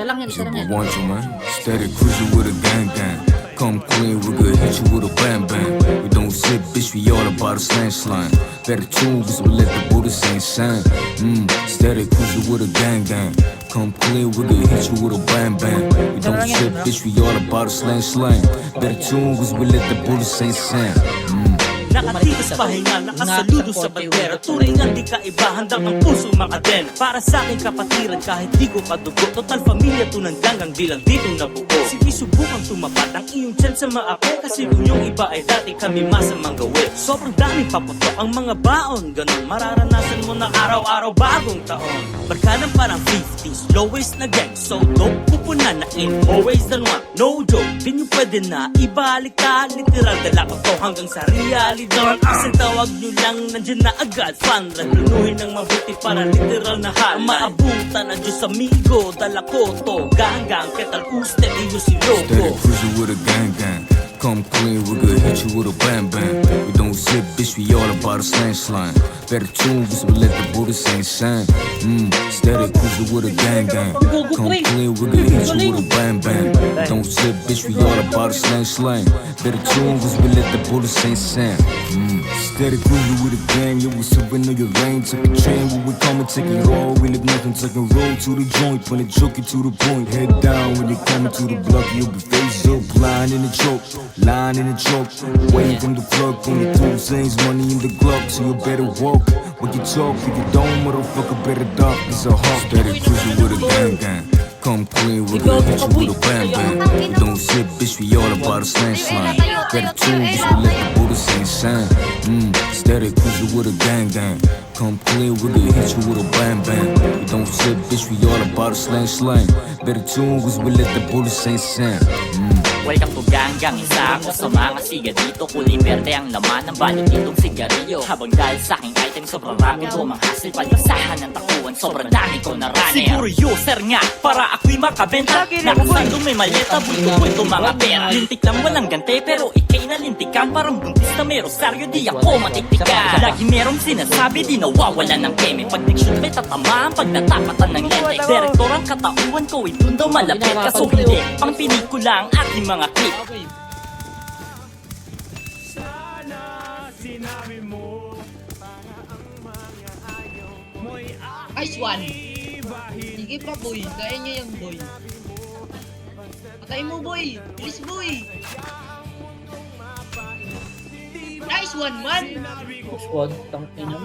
lang yan, isa lang yan. Want you, man. Steady cruising with a gang gang. Come clean, we good, hit you with a bam bam. We don't sit, bitch, we all about a slang slang. Better tune, cause we let the Buddha sing sang. Steady cruising with a gang gang. Come clean, we good, hit you with a bam bam. We don't sit, bitch, we all about a slang slang. Better tune, cause we let the Buddha sing sang. Nakatigas pahinga, nakasaludo sa bandera. Turing ang di kaiba, handang ang puso makaden. Para sa aking kapatiran kahit di ko kadugo. Total familia to ng ganggang bilang dito nabuo. Sige subukang tumapat ang iyong tiyan sa maapo. Kasi kung yung iba ay dati kami masamang gawin. Sobrang daming paputok ang mga baon. Ganon mararanasan mo na araw-araw bagong taon. Barkadang parang 50s, lowest na gang. So dope, pupunan na in, always done one. No joke, di nyo pwede na ibalik ka. Literal dala ko to hanggang sa reality. Isang tawag nyo lang, nandyan na agad. Fan, laglunuhin ng mabuti para literal na hal. Maabutan na Diyos amigo, dala ko to ganggang, ketal usted, iyo si Steady Loco. cruising with a gang gang. Come clean, we good, hit you with a bam bam. We don't sit, bitch, we all about a slang slang. Better tune, cause we let the Buddha sing sang. Steady cruising with a gang gang. Come clean, we good, hit you with a bam bam. Don't sit, bitch, we all about a slang slang. Better tune, cause we let the Buddha sing sang. Steady cruising with a gang, yo, we sipping on your lane. Took a train, when we come and take it all. We live nothing, take a roll to the joint. When it joke you to the point, head down. When they coming to the block, you'll be face up. Blind in the choke, line in the choke. Waiting from the plug, from the two things, money in the glove. So you better walk when you talk. If you don't, motherfucker, better duck. It's a hawk. Steady cruising with a gang gang. Come clean, we good, hit you with a bam bam. We don't sit, bitch, we all about a slang slang. Better tune, cause we let the Buddha sing sang. Steady cruising with a gang gang. Come clean, we good, hit you with a bam bam. We don't sit, bitch, we all about a slang slang. Better tune, cause we let the Buddha sing sang. Welcome to Ganggang, isa ako sa mga siga dito. Kulay berde ang laman ng balot nitong sigarilyo. Habang dahil sa aking item sobrang rapid ko manghasil. Pagbasahan ng takuan sobrang dami ko na runner. Siguro user nga para ako'y makabenta. Nakasandong may maleta, bulto-bulto mga pera. Lintik lang walang gante pero ikay nalintikan. Parang buntis na may rosaryo di ako matiktikan. Lagi merong sinasabi di nawawalan ng keme. Pag nag-shoot may tatamaan pag natapatan ng lente. Direktor ang katauhan ko ay dun daw malapit. Kaso hindi pang pelikula ang aking mga clip. Ice one. Sige pa boy, kaya nyo yung boy. Patay mo boy, bilis boy. Nice one man. Squad, tangin mo.